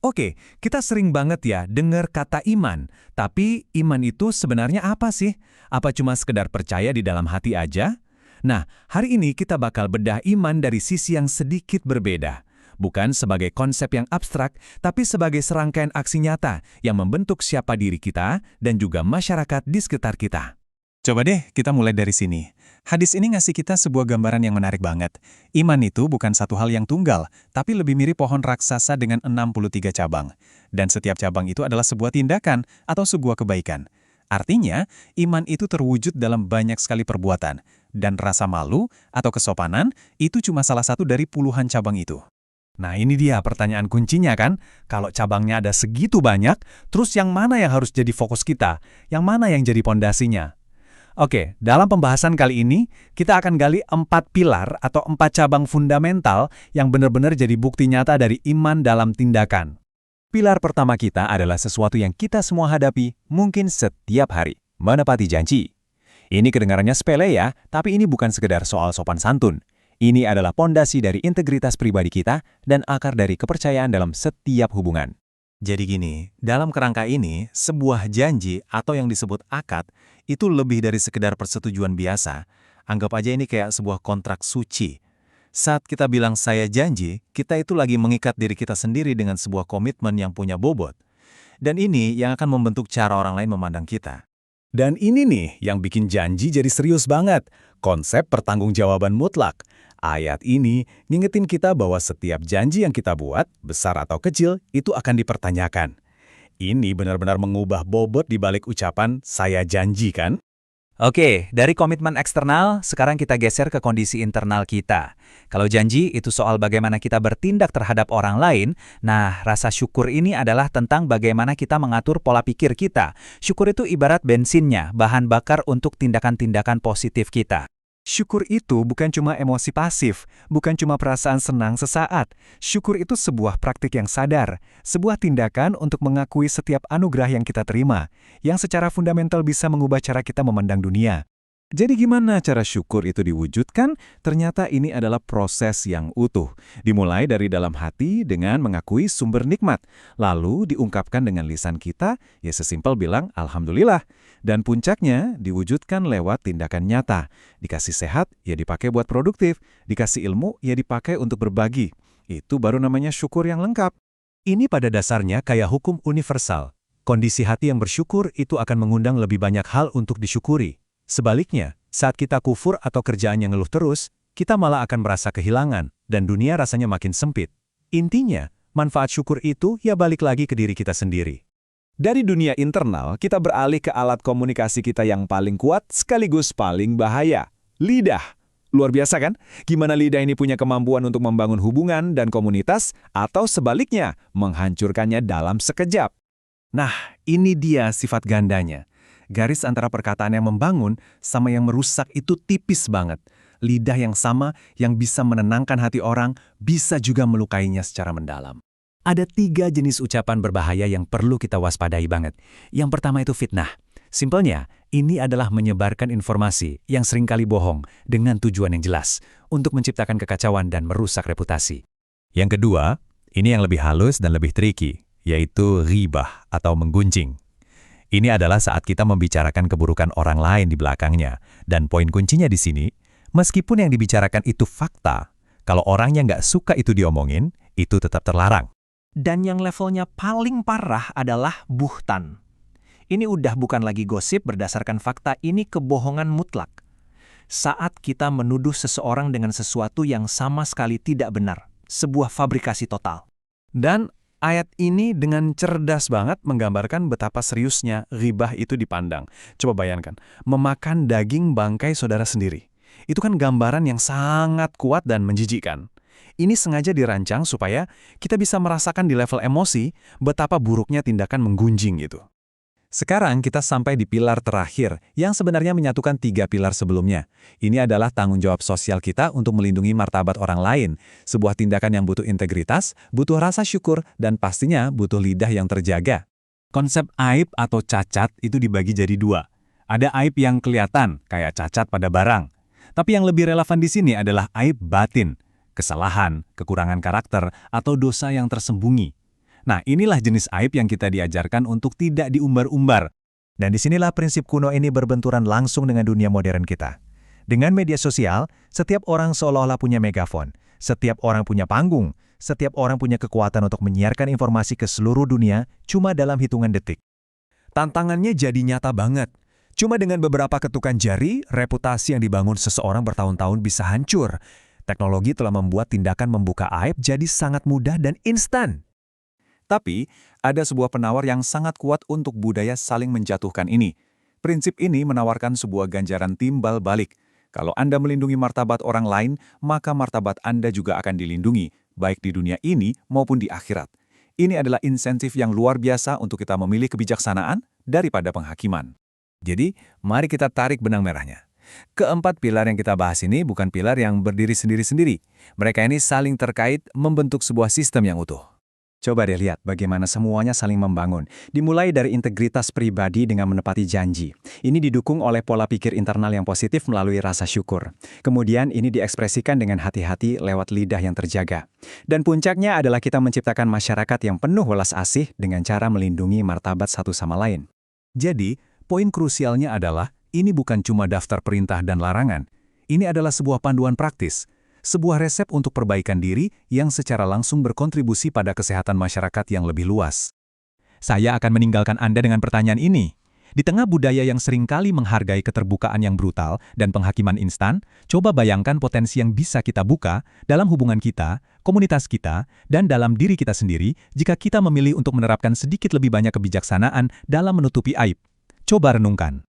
Oke, kita sering banget ya dengar kata iman. Tapi iman itu sebenarnya apa sih? Apa cuma sekedar percaya di dalam hati aja? Nah, hari ini kita bakal bedah iman dari sisi yang sedikit berbeda. Bukan sebagai konsep yang abstrak, tapi sebagai serangkaian aksi nyata yang membentuk siapa diri kita dan juga masyarakat di sekitar kita. Coba deh kita mulai dari sini. Hadis ini ngasih kita sebuah gambaran yang menarik banget. Iman itu bukan satu hal yang tunggal, tapi lebih mirip pohon raksasa dengan 63 cabang. Dan setiap cabang itu adalah sebuah tindakan atau sebuah kebaikan. Artinya, iman itu terwujud dalam banyak sekali perbuatan. Dan rasa malu atau kesopanan itu cuma salah satu dari puluhan cabang itu. Nah, ini dia pertanyaan kuncinya kan. Kalau cabangnya ada segitu banyak, terus yang mana yang harus jadi fokus kita? Yang mana yang jadi pondasinya? Oke, dalam pembahasan kali ini, kita akan gali 4 pilar atau 4 cabang fundamental yang benar-benar jadi bukti nyata dari iman dalam tindakan. Pilar pertama kita adalah sesuatu yang kita semua hadapi mungkin setiap hari, menepati janji. Ini kedengarannya sepele ya, tapi ini bukan sekedar soal sopan santun. Ini adalah pondasi dari integritas pribadi kita dan akar dari kepercayaan dalam setiap hubungan. Jadi gini, dalam kerangka ini, sebuah janji atau yang disebut akad itu lebih dari sekedar persetujuan biasa. Anggap aja ini kayak sebuah kontrak suci. Saat kita bilang saya janji, kita itu lagi mengikat diri kita sendiri dengan sebuah komitmen yang punya bobot. Dan ini yang akan membentuk cara orang lain memandang kita. Dan ini nih yang bikin janji jadi serius banget. Konsep pertanggungjawaban mutlak. Ayat ini ngingetin kita bahwa setiap janji yang kita buat, besar atau kecil, itu akan dipertanyakan. Ini benar-benar mengubah bobot di balik ucapan saya janji kan? Oke, dari komitmen eksternal, sekarang kita geser ke kondisi internal kita. Kalau janji itu soal bagaimana kita bertindak terhadap orang lain, nah rasa syukur ini adalah tentang bagaimana kita mengatur pola pikir kita. Syukur itu ibarat bensinnya, bahan bakar untuk tindakan-tindakan positif kita. Syukur itu bukan cuma emosi pasif, bukan cuma perasaan senang sesaat. Syukur itu sebuah praktik yang sadar, sebuah tindakan untuk mengakui setiap anugerah yang kita terima, yang secara fundamental bisa mengubah cara kita memandang dunia. Jadi gimana cara syukur itu diwujudkan? Ternyata ini adalah proses yang utuh. Dimulai dari dalam hati dengan mengakui sumber nikmat. Lalu diungkapkan dengan lisan kita, ya sesimpel bilang Alhamdulillah. Dan puncaknya diwujudkan lewat tindakan nyata. Dikasih sehat, ya dipakai buat produktif. Dikasih ilmu, ya dipakai untuk berbagi. Itu baru namanya syukur yang lengkap. Ini pada dasarnya kayak hukum universal. Kondisi hati yang bersyukur itu akan mengundang lebih banyak hal untuk disyukuri. Sebaliknya, saat kita kufur atau kerjaan yang ngeluh terus, kita malah akan merasa kehilangan, dan dunia rasanya makin sempit. Intinya, manfaat syukur itu ya balik lagi ke diri kita sendiri. Dari dunia internal, kita beralih ke alat komunikasi kita yang paling kuat sekaligus paling bahaya, lidah. Luar biasa kan? Gimana lidah ini punya kemampuan untuk membangun hubungan dan komunitas, atau sebaliknya, menghancurkannya dalam sekejap. Nah, ini dia sifat gandanya. Garis antara perkataan yang membangun sama yang merusak itu tipis banget. Lidah yang sama yang bisa menenangkan hati orang bisa juga melukainya secara mendalam. Ada 3 jenis ucapan berbahaya yang perlu kita waspadai banget. Yang pertama itu fitnah. Simpelnya, ini adalah menyebarkan informasi yang seringkali bohong dengan tujuan yang jelas untuk menciptakan kekacauan dan merusak reputasi. Yang kedua, ini yang lebih halus dan lebih tricky, yaitu ghibah atau menggunjing. Ini adalah saat kita membicarakan keburukan orang lain di belakangnya. Dan poin kuncinya di sini, meskipun yang dibicarakan itu fakta, kalau orangnya nggak suka itu diomongin, itu tetap terlarang. Dan yang levelnya paling parah adalah buhtan. Ini udah bukan lagi gosip berdasarkan fakta, ini kebohongan mutlak. Saat kita menuduh seseorang dengan sesuatu yang sama sekali tidak benar, sebuah fabrikasi total. Dan ayat ini dengan cerdas banget menggambarkan betapa seriusnya ghibah itu dipandang. Coba bayangkan, memakan daging bangkai saudara sendiri. Itu kan gambaran yang sangat kuat dan menjijikkan. Ini sengaja dirancang supaya kita bisa merasakan di level emosi betapa buruknya tindakan menggunjing itu. Sekarang kita sampai di pilar terakhir yang sebenarnya menyatukan 3 pilar sebelumnya. Ini adalah tanggung jawab sosial kita untuk melindungi martabat orang lain. Sebuah tindakan yang butuh integritas, butuh rasa syukur, dan pastinya butuh lidah yang terjaga. Konsep aib atau cacat itu dibagi jadi 2. Ada aib yang kelihatan, kayak cacat pada barang. Tapi yang lebih relevan di sini adalah aib batin, kesalahan, kekurangan karakter, atau dosa yang tersembunyi. Nah, inilah jenis aib yang kita diajarkan untuk tidak diumbar-umbar. Dan disinilah prinsip kuno ini berbenturan langsung dengan dunia modern kita. Dengan media sosial, setiap orang seolah-olah punya megafon, setiap orang punya panggung, setiap orang punya kekuatan untuk menyiarkan informasi ke seluruh dunia cuma dalam hitungan detik. Tantangannya jadi nyata banget. Cuma dengan beberapa ketukan jari, reputasi yang dibangun seseorang bertahun-tahun bisa hancur. Teknologi telah membuat tindakan membuka aib jadi sangat mudah dan instan. Tapi, ada sebuah penawar yang sangat kuat untuk budaya saling menjatuhkan ini. Prinsip ini menawarkan sebuah ganjaran timbal balik. Kalau Anda melindungi martabat orang lain, maka martabat Anda juga akan dilindungi, baik di dunia ini maupun di akhirat. Ini adalah insentif yang luar biasa untuk kita memilih kebijaksanaan daripada penghakiman. Jadi, mari kita tarik benang merahnya. Keempat pilar yang kita bahas ini bukan pilar yang berdiri sendiri-sendiri. Mereka ini saling terkait membentuk sebuah sistem yang utuh. Coba deh lihat bagaimana semuanya saling membangun. Dimulai dari integritas pribadi dengan menepati janji. Ini didukung oleh pola pikir internal yang positif melalui rasa syukur. Kemudian ini diekspresikan dengan hati-hati lewat lidah yang terjaga. Dan puncaknya adalah kita menciptakan masyarakat yang penuh welas asih dengan cara melindungi martabat satu sama lain. Jadi, poin krusialnya adalah, ini bukan cuma daftar perintah dan larangan. Ini adalah sebuah panduan praktis. Sebuah resep untuk perbaikan diri yang secara langsung berkontribusi pada kesehatan masyarakat yang lebih luas. Saya akan meninggalkan Anda dengan pertanyaan ini. Di tengah budaya yang seringkali menghargai keterbukaan yang brutal dan penghakiman instan, coba bayangkan potensi yang bisa kita buka dalam hubungan kita, komunitas kita, dan dalam diri kita sendiri jika kita memilih untuk menerapkan sedikit lebih banyak kebijaksanaan dalam menutupi aib. Coba renungkan.